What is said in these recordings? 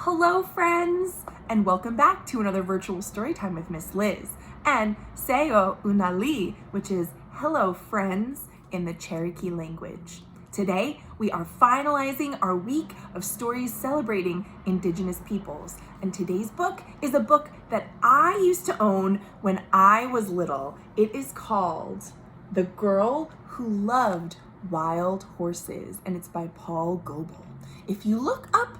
Hello friends, and welcome back to another virtual story time with Miss Liz and Seo Unali, which is hello friends in the Cherokee language. Today, we are finalizing our week of stories celebrating Indigenous peoples, and today's book is a book that I used to own when I was little. It is called The Girl Who Loved Wild Horses, and it's by Paul Goble. If you look up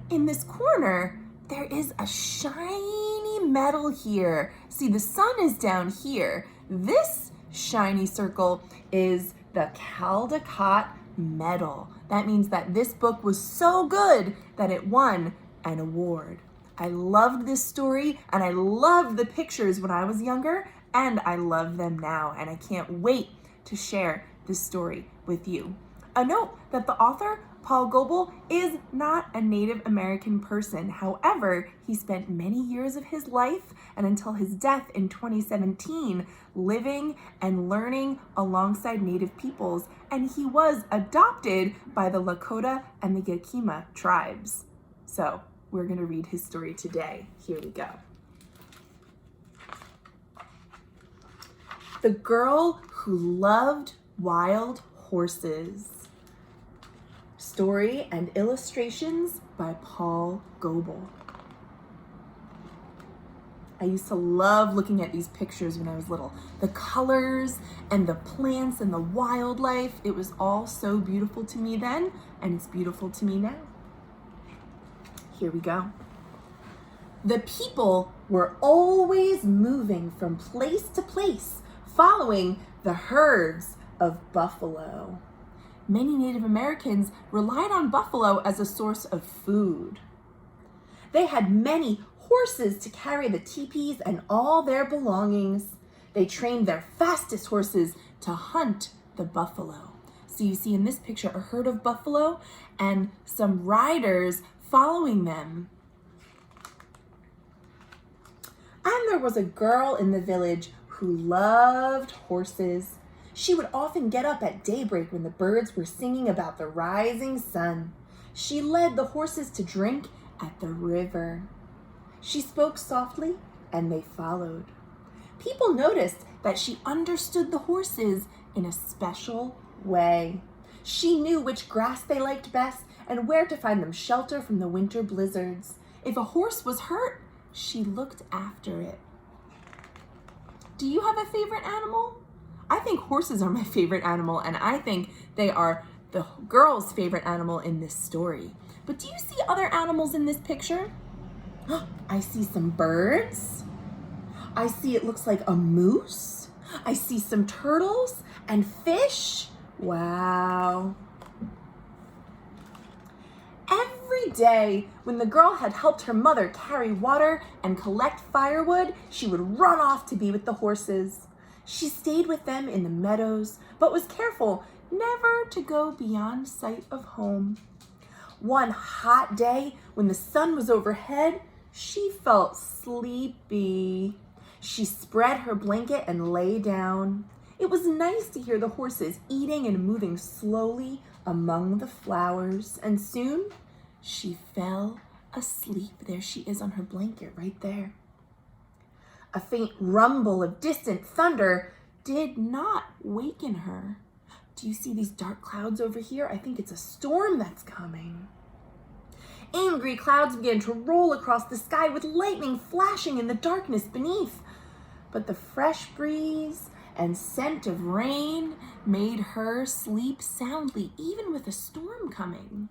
in this corner, there is a shiny metal here. See, the sun is down here. This shiny circle is the Caldecott Medal. That means that this book was so good that it won an award. I loved this story, and I loved the pictures when I was younger, and I love them now, and I can't wait to share this story with you. A note that the author, Paul Goble, is not a Native American person. However, he spent many years of his life and until his death in 2017 living and learning alongside Native peoples, and he was adopted by the Lakota and the Yakima tribes. So we're going to read his story today. Here we go. The Girl Who Loved Wild Horses. Story and illustrations by Paul Goble. I used to love looking at these pictures when I was little. The colors and the plants and the wildlife, it was all so beautiful to me then, and it's beautiful to me now. Here we go. The people were always moving from place to place, following the herds of buffalo. Many Native Americans relied on buffalo as a source of food. They had many horses to carry the teepees and all their belongings. They trained their fastest horses to hunt the buffalo. So you see in this picture a herd of buffalo and some riders following them. And there was a girl in the village who loved horses. She would often get up at daybreak when the birds were singing about the rising sun. She led the horses to drink at the river. She spoke softly, and they followed. People noticed that she understood the horses in a special way. She knew which grass they liked best and where to find them shelter from the winter blizzards. If a horse was hurt, she looked after it. Do you have a favorite animal? I think horses are my favorite animal, and I think they are the girl's favorite animal in this story. But do you see other animals in this picture? I see some birds. I see it looks like a moose. I see some turtles and fish. Wow. Every day, when the girl had helped her mother carry water and collect firewood, she would run off to be with the horses. She stayed with them in the meadows, but was careful never to go beyond sight of home. One hot day, when the sun was overhead, she felt sleepy. She spread her blanket and lay down. It was nice to hear the horses eating and moving slowly among the flowers, and soon she fell asleep. There she is on her blanket right there. A faint rumble of distant thunder did not waken her. Do you see these dark clouds over here? I think it's a storm that's coming. Angry clouds began to roll across the sky with lightning flashing in the darkness beneath. But the fresh breeze and scent of rain made her sleep soundly, even with a storm coming.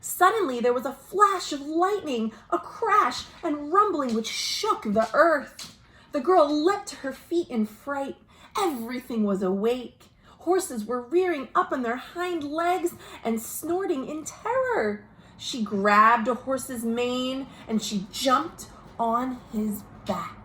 Suddenly, there was a flash of lightning, a crash, and rumbling which shook the earth. The girl leapt to her feet in fright. Everything was awake. Horses were rearing up on their hind legs and snorting in terror. She grabbed a horse's mane and she jumped on his back.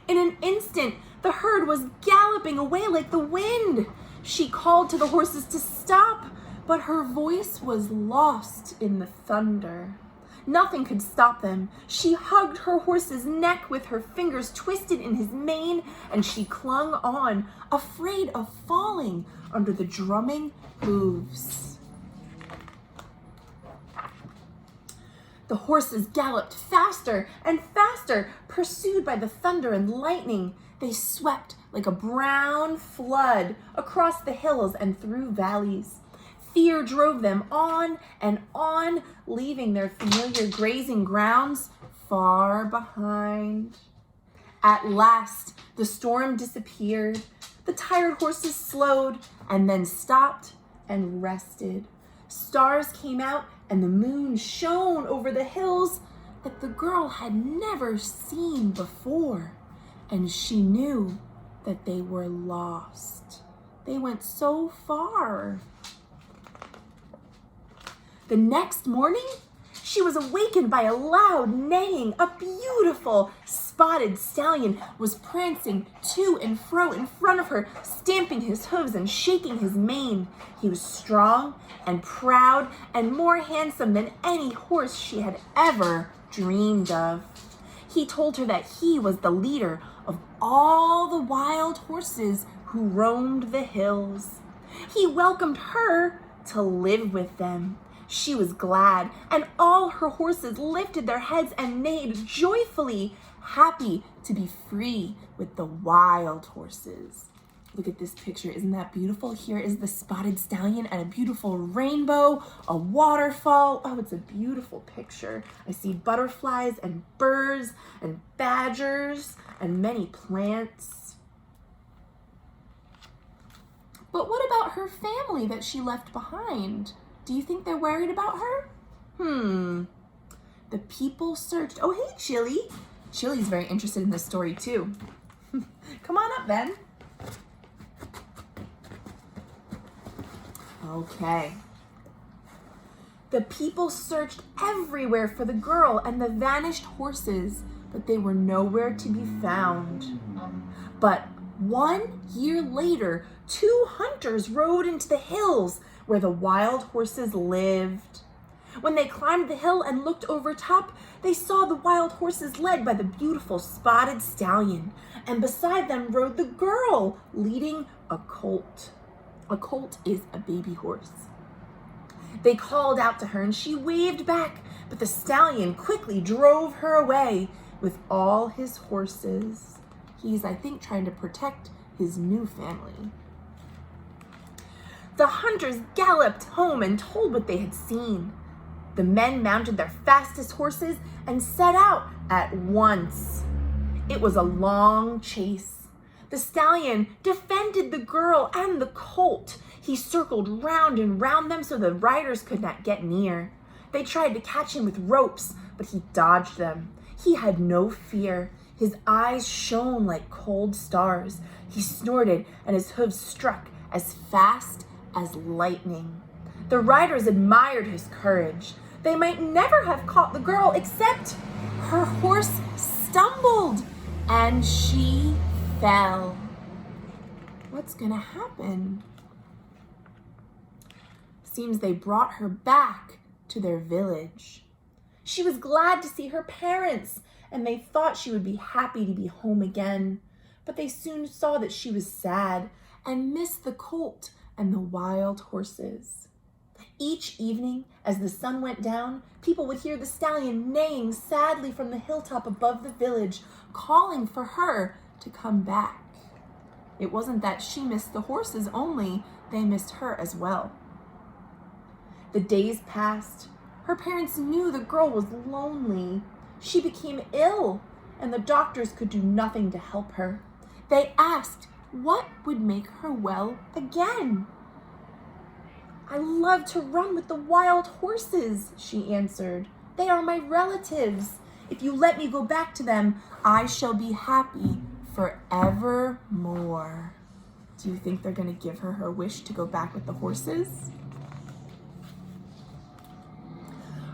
In an instant, the herd was galloping away like the wind. She called to the horses to stop, but her voice was lost in the thunder. Nothing could stop them. She hugged her horse's neck with her fingers twisted in his mane, and she clung on, afraid of falling under the drumming hooves. The horses galloped faster and faster, pursued by the thunder and lightning. They swept like a brown flood across the hills and through valleys. Fear drove them on and on, leaving their familiar grazing grounds far behind. At last, the storm disappeared. The tired horses slowed and then stopped and rested. Stars came out and the moon shone over the hills that the girl had never seen before. And she knew that they were lost. They went so far. The next morning, she was awakened by a loud neighing. A beautiful spotted stallion was prancing to and fro in front of her, stamping his hooves and shaking his mane. He was strong and proud and more handsome than any horse she had ever dreamed of. He told her that he was the leader of all the wild horses who roamed the hills. He welcomed her to live with them. She was glad, and all her horses lifted their heads and neighed joyfully, happy to be free with the wild horses. Look at this picture. Isn't that beautiful? Here is the spotted stallion and a beautiful rainbow, a waterfall. Oh, it's a beautiful picture. I see butterflies and birds and badgers and many plants. But what about her family that she left behind? Do you think they're worried about her? The people searched. Oh, hey, Chili. Chili's very interested in this story, too. Come on up, then. Okay. The people searched everywhere for the girl and the vanished horses, but they were nowhere to be found. But 1 year later, 2 hunters rode into the hills where the wild horses lived. When they climbed the hill and looked over top, they saw the wild horses led by the beautiful spotted stallion, and beside them rode the girl leading a colt. A colt is a baby horse. They called out to her and she waved back, but the stallion quickly drove her away with all his horses. He's, I think, trying to protect his new family. The hunters galloped home and told what they had seen. The men mounted their fastest horses and set out at once. It was a long chase. The stallion defended the girl and the colt. He circled round and round them so the riders could not get near. They tried to catch him with ropes, but he dodged them. He had no fear. His eyes shone like cold stars. He snorted and his hooves struck as fast as lightning. The riders admired his courage. They might never have caught the girl, except her horse stumbled and she fell. What's gonna happen? Seems they brought her back to their village. She was glad to see her parents, and they thought she would be happy to be home again. But they soon saw that she was sad and missed the colt and the wild horses. Each evening, as the sun went down, people would hear the stallion neighing sadly from the hilltop above the village, calling for her to come back. It wasn't that she missed the horses only, they missed her as well. The days passed. Her parents knew the girl was lonely. She became ill, and the doctors could do nothing to help her. They asked what would make her well again. "I love to run with the wild horses," she answered. "They are my relatives. If you let me go back to them, I shall be happy forevermore." Do you think they're going to give her her wish to go back with the horses?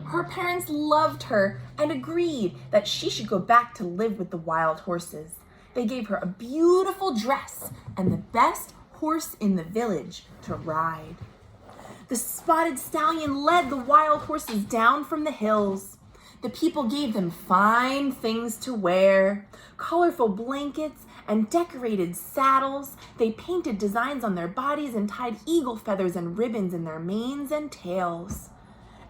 Her parents loved her and agreed that she should go back to live with the wild horses. They gave her a beautiful dress and the best horse in the village to ride. The spotted stallion led the wild horses down from the hills. The people gave them fine things to wear, colorful blankets and decorated saddles. They painted designs on their bodies and tied eagle feathers and ribbons in their manes and tails.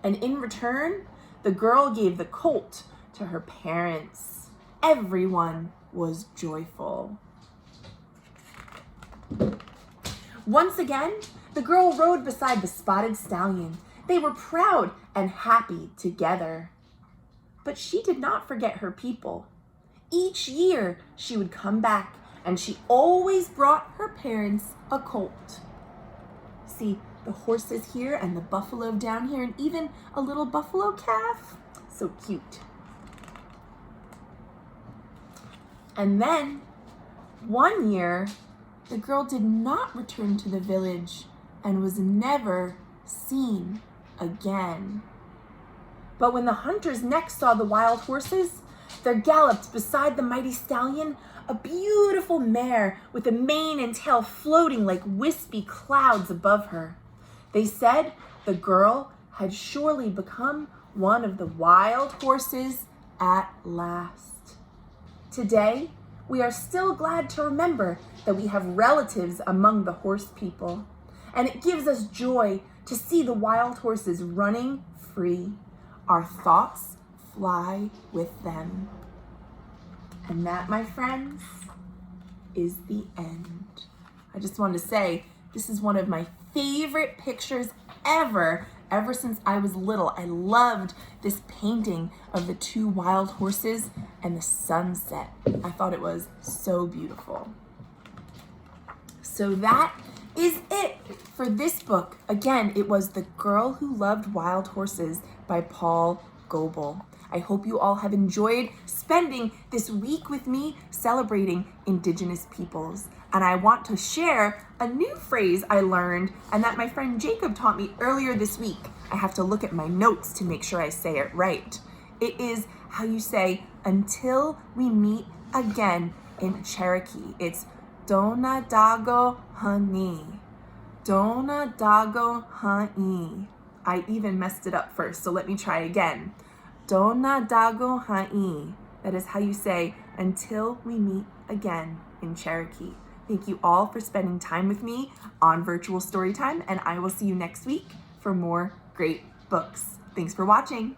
And in return, the girl gave the colt to her parents. Everyone was joyful. Once again, the girl rode beside the spotted stallion. They were proud and happy together. But she did not forget her people. Each year, she would come back, and she always brought her parents a colt. See, the horses here and the buffalo down here, and even a little buffalo calf. So cute. And then, one year, the girl did not return to the village and was never seen again. But when the hunters next saw the wild horses, there galloped beside the mighty stallion a beautiful mare with a mane and tail floating like wispy clouds above her. They said the girl had surely become one of the wild horses at last. Today, we are still glad to remember that we have relatives among the horse people, and it gives us joy to see the wild horses running free. Our thoughts fly with them. And that, my friends, is the end. I just wanted to say, this is one of my favorite pictures ever since I was little. I loved this painting of the two wild horses and the sunset. I thought it was so beautiful. So that is it for this book. Again, it was The Girl Who Loved Wild Horses by Paul Goble. I hope you all have enjoyed spending this week with me celebrating Indigenous peoples. And I want to share a new phrase I learned and that my friend Jacob taught me earlier this week. I have to look at my notes to make sure I say it right. It is how you say, until we meet again in Cherokee. It's Dona Dago Hani. Dona Dago Hani. I even messed it up first, so let me try again. Dona Dago Ha'i. That is how you say, until we meet again in Cherokee. Thank you all for spending time with me on Virtual Storytime, and I will see you next week for more great books. Thanks for watching.